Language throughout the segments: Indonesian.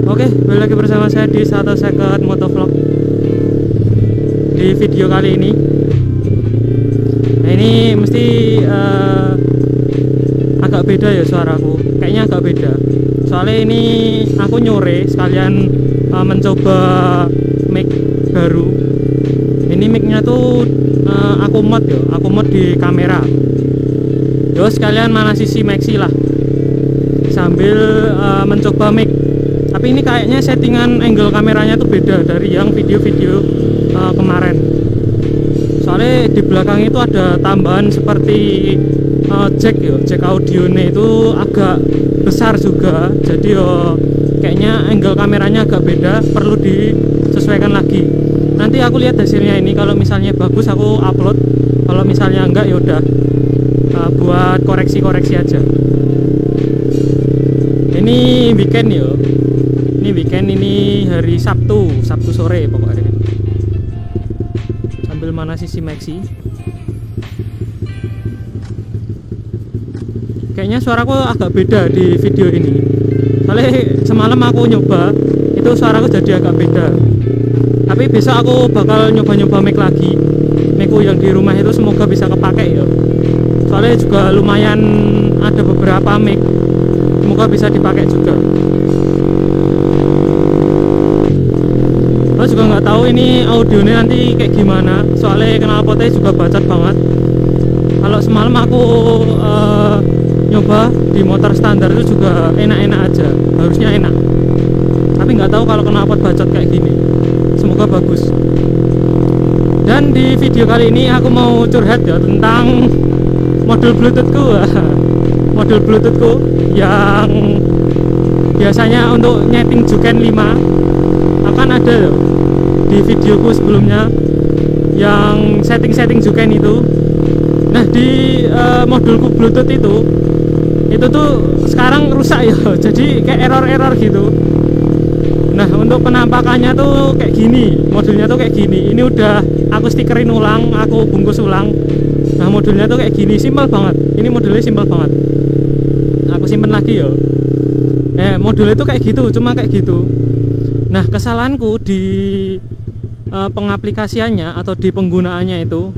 Oke, balik lagi bersama saya di 1second Motovlog. Di video kali ini, nah ini mesti agak beda ya suaraku. Kayaknya agak beda. Soalnya ini aku nyore sekalian mencoba mic baru. Ini micnya tuh aku mod ya, aku mod di kamera. Yo sekalian mana sisi maxi lah, sambil mencoba mic. Tapi ini kayaknya settingan angle kameranya tuh beda dari yang video-video kemarin. Soalnya di belakang itu ada tambahan seperti jack ya, jack audionya itu agak besar juga. Jadi yo kayaknya angle kameranya agak beda, perlu disesuaikan lagi. Nanti aku lihat hasilnya ini, kalau misalnya bagus aku upload, kalau misalnya enggak ya udah buat koreksi-koreksi aja. Ini weekend ya. Ini weekend, ini hari Sabtu sore pokoknya. Sambil mana sisi maxi. Kayaknya suaraku agak beda di video ini. Soalnya semalam aku nyoba, itu suaraku jadi agak beda. Tapi besok aku bakal nyoba-nyoba mic lagi. Micku yang di rumah itu semoga bisa kepake ya. Soalnya juga lumayan ada beberapa mic, semoga bisa dipakai juga. Lo juga nggak tahu ini audionya nanti kayak gimana, soalnya knalpotnya juga bacot banget. Kalau semalam aku nyoba di motor standar itu juga enak-enak aja, harusnya enak. Tapi nggak tahu kalau knalpot bacot kayak gini. Semoga bagus. Dan di video kali ini aku mau curhat ya tentang modul bluetoothku. Modul bluetoothku yang biasanya untuk nyeting Juken 5 akan ada loh di videoku sebelumnya yang setting-setting Juken itu. Nah di modulku bluetooth itu tuh sekarang rusak ya, jadi kayak error-error gitu. Nah untuk penampakannya tuh kayak gini, modulnya tuh kayak gini. Ini udah aku stikerin ulang, aku bungkus ulang. Nah modulnya tuh kayak gini, simpel banget. Ini modulnya simpel banget. Aku simpen lagi ya. Modulnya tuh kayak gitu, cuma kayak gitu. Nah kesalahanku di pengaplikasiannya atau di penggunaannya itu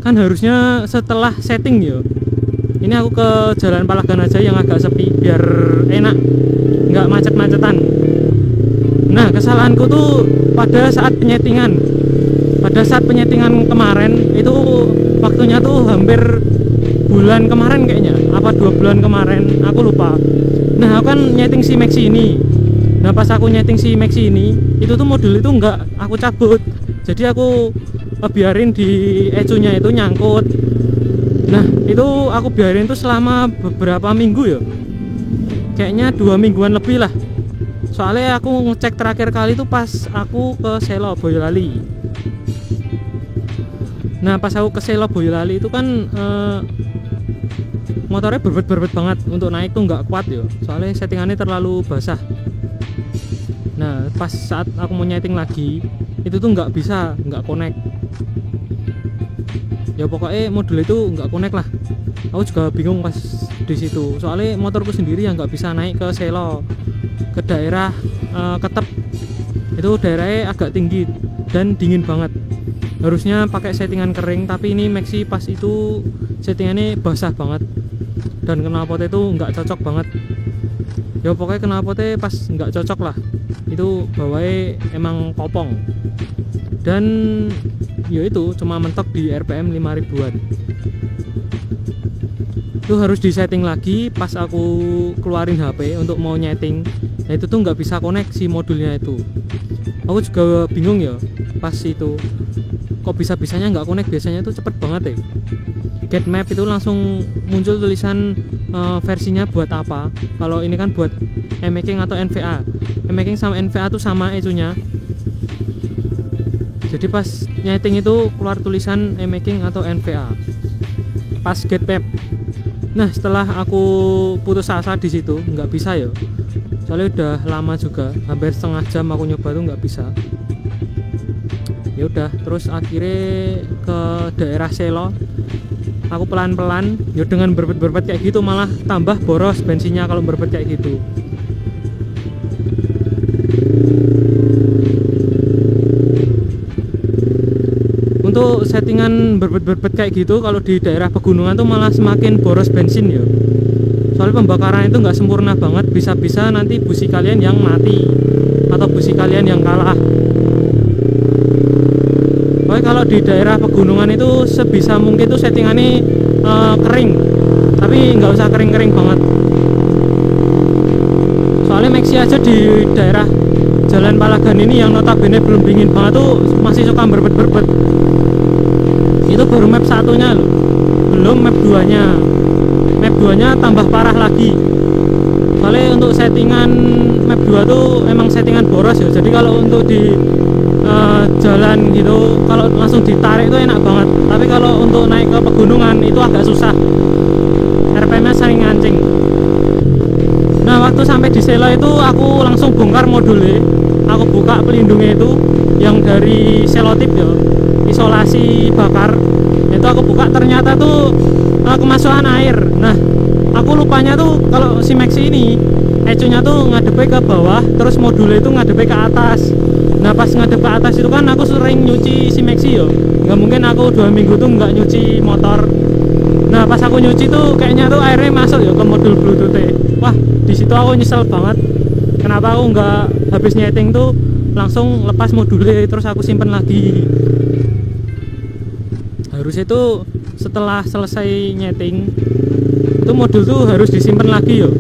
kan harusnya setelah setting ya. Ini aku ke Jalan Palagan aja yang agak sepi biar enak, nggak macet-macetan. Nah kesalahanku tuh pada saat penyetingan. Pada saat penyetingan kemarin itu waktunya tuh hampir bulan kemarin kayaknya, apa 2 bulan kemarin, aku lupa. Nah aku kan nyeting si maxi ini. Nah pas aku nyeting si maxi ini, itu tuh modul itu enggak aku cabut. Jadi aku biarin di ecunya itu nyangkut. Nah itu aku biarin tuh selama beberapa minggu ya, kayaknya 2 mingguan lebih lah. Soalnya aku ngecek terakhir kali itu pas aku ke Selo Boyolali. Nah pas aku ke Selo Boyolali itu kan motornya berbet banget, untuk naik tuh nggak kuat ya, soalnya settingannya terlalu basah. Nah pas saat aku mau nyeting lagi itu tuh nggak bisa, nggak connect. Ya pokoknya modul itu nggak connect lah. Aku juga bingung pas di situ, soalnya motorku sendiri yang nggak bisa naik ke Selo, ke daerah Ketep. Itu daerahnya agak tinggi dan dingin banget. Harusnya pakai settingan kering, tapi ini maxi pas itu settingannya basah banget dan knalpotnya itu nggak cocok banget. Ya pokoknya knalpotnya pas nggak cocok lah. Itu bawahnya emang kopong. Dan ya itu cuma mentok di RPM 5000-an. Itu harus disetting lagi pas aku keluarin HP untuk mau nyeting. Nah itu tuh nggak bisa koneksi modulnya itu. Aku juga bingung ya pas itu, kok bisa-bisanya nggak connect. Biasanya itu cepet banget ya. Get map itu langsung muncul tulisan versinya buat apa. Kalau ini kan buat emaking atau NVA. Emaking sama NVA tuh sama ecunya. Jadi pas nyeting itu keluar tulisan emaking atau NVA pas get map. Nah setelah aku putus asa di situ, nggak bisa ya. Soalnya udah lama juga, hampir setengah jam aku nyoba tuh nggak bisa. Ya udah, terus akhirnya ke daerah Selo. aku pelan-pelan. Ya dengan berbet-berbet kayak gitu malah tambah boros bensinnya kalau berbet kayak gitu. Untuk settingan berbet-berbet kayak gitu kalau di daerah pegunungan tuh malah semakin boros bensin ya. Soalnya pembakaran itu nggak sempurna banget, bisa-bisa nanti busi kalian yang mati atau busi kalian yang kalah. Oke, kalau di daerah pegunungan itu sebisa mungkin tuh settingannya kering, tapi nggak usah kering-kering banget. Soalnya Maxi aja di daerah Jalan Palagan ini yang notabene belum dingin banget tuh masih suka berbet-berbet. Itu baru map satunya loh, belum map 2 nya. Map 2 nya tambah parah lagi. Soalnya untuk settingan map 2 tuh emang settingan boros ya. Jadi kalau untuk di jalan gitu, kalau langsung ditarik itu enak banget. Tapi kalau untuk naik ke pegunungan itu agak susah. RPM nya sering ngancing. Nah, waktu sampai di Sela itu aku langsung bongkar modulnya. Aku buka pelindungnya itu yang dari selotip ya, isolasi bakar. Itu aku buka, ternyata tuh kemasukan air. Nah, aku lupanya tuh kalau si Maxi ini ecunya tuh ngadepnya ke bawah, terus modulnya itu ngadepnya ke atas. Nah, pas ngadep ke atas itu kan aku sering nyuci si Maxi yo. Nggak mungkin aku 2 minggu tuh nggak nyuci motor. Nah, pas aku nyuci tuh kayaknya tuh airnya masuk ya ke modul Bluetooth. Wah, di situ aku nyesel banget. Kenapa aku nggak habis nyeting tuh langsung lepas modulnya terus aku simpen lagi. Harus itu setelah selesai nyeting itu modul tuh harus disimpan lagi yo.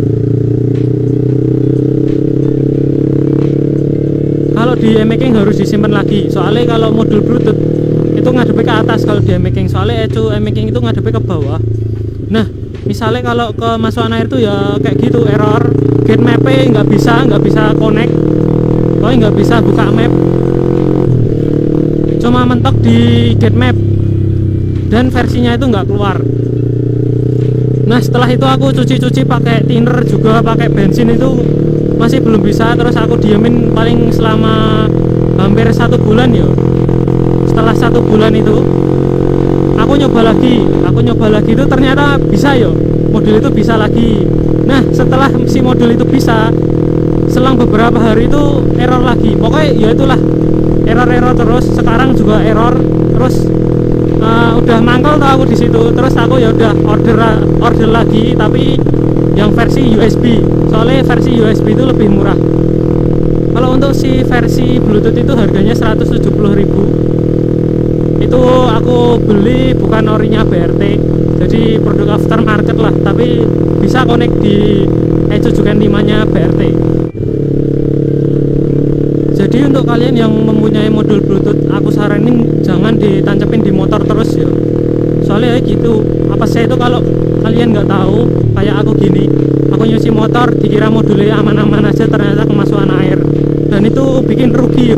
Kalau di e-making harus disimpan lagi, soalnya kalau modul Bluetooth itu ngadepnya ke atas kalau di e-making, soalnya ecu e-making itu ngadepnya ke bawah. Nah, misalnya kalau ke masukan air tuh ya kayak gitu, error gate map-nya nggak bisa connect, pokoknya nggak bisa buka map, cuma mentok di gate map dan versinya itu nggak keluar. Nah, setelah itu aku cuci-cuci pakai thinner juga pakai bensin itu masih belum bisa, terus aku diemin paling selama hampir 1 bulan ya. Setelah 1 bulan itu aku nyoba lagi itu ternyata bisa ya, modul itu bisa lagi. Nah, setelah si modul itu bisa, selang beberapa hari itu error lagi. Pokoknya ya itulah, error terus. Sekarang juga error terus. Udah mangkal tuh aku di situ. Terus aku ya udah order lagi, tapi yang versi USB. Soalnya versi USB itu lebih murah. Kalau untuk si versi Bluetooth itu harganya 170.000. Itu aku beli bukan orinya BRT, jadi produk aftermarket lah, tapi bisa connect di Ecujuken 5 nya BRT. Jadi untuk kalian yang mempunyai modul Bluetooth, aku saranin jangan ditancapin di motor terus ya. Soalnya gitu, apa saya itu kalau kalian nggak tahu kayak aku gini, aku nyuci motor dikira modulnya aman-aman aja, ternyata kemasukan air, dan itu bikin rugi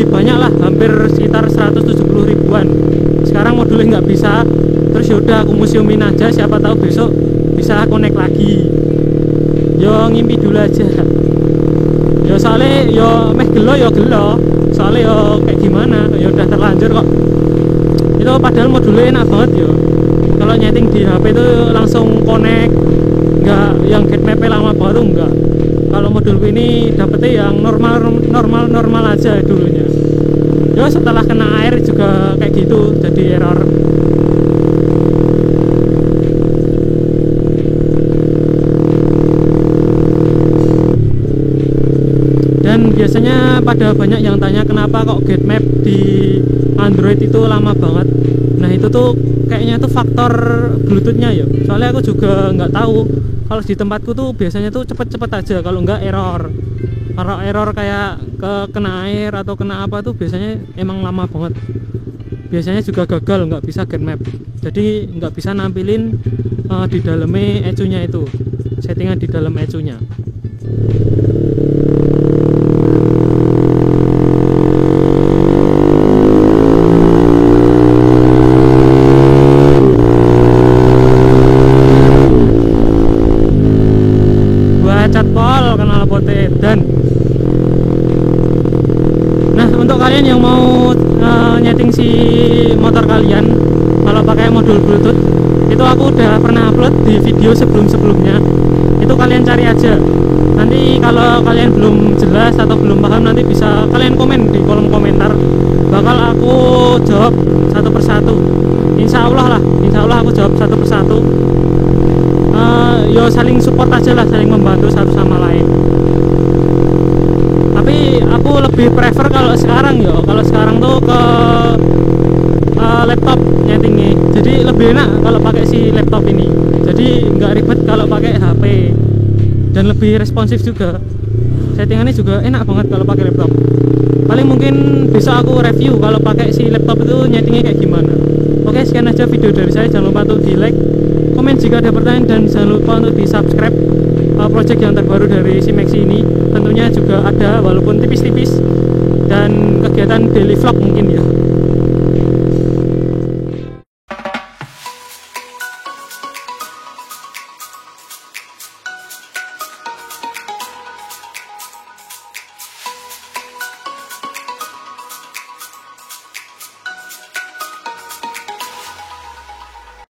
banyak lah, hampir sekitar 170.000-an. Sekarang modulnya nggak bisa, terus yaudah aku museumin aja, siapa tahu besok bisa connect lagi. Yo ngimpi dulu aja. Yo soalnya yo meh gelo, soalnya yo kayak gimana, yo udah terlanjur kok. Itu padahal modulnya enak banget yo. Kalau nyeting di HP itu langsung connect, nggak yang gate map lama banget tuh enggak. Kalau modulku ini dapetnya yang normal aja dulunya. Ya setelah kena air juga kayak gitu, jadi error. Dan biasanya pada banyak yang tanya kenapa kok gate map di Android itu lama banget. Nah, itu tuh kayaknya tuh faktor Bluetoothnya ya. Soalnya aku juga nggak tahu. Kalau di tempatku tuh biasanya tuh cepet-cepet aja, kalau nggak error. Kalau error kayak kena air atau kena apa tuh biasanya emang lama banget. Biasanya juga gagal, nggak bisa gate map. Jadi nggak bisa nampilin di dalamnya ecunya itu, settingan di dalam ecunya. Dan nah, untuk kalian yang mau nyeting si motor kalian kalau pakai modul Bluetooth, aku udah pernah upload di video sebelum-sebelumnya, itu kalian cari aja. Nanti kalau kalian belum jelas atau belum paham, nanti bisa kalian komen di kolom komentar, bakal aku jawab satu persatu. Insya Allah aku jawab satu persatu. Yo saling support aja lah, saling membantu satu sama lain. Tapi aku lebih prefer kalau sekarang tuh ke laptop nyetingnya, jadi lebih enak kalau pakai si laptop ini, jadi nggak ribet kalau pakai HP dan lebih responsif juga. Settingannya juga enak banget kalau pakai laptop. Paling mungkin besok aku review kalau pakai si laptop itu nyetingnya kayak gimana. Oke, sekian aja video dari saya. Jangan lupa untuk di like, komen jika ada pertanyaan, dan jangan lupa untuk di subscribe project yang terbaru dari si Maxi ini. Tentunya juga ada walaupun tipis-tipis, dan kegiatan daily vlog mungkin ya.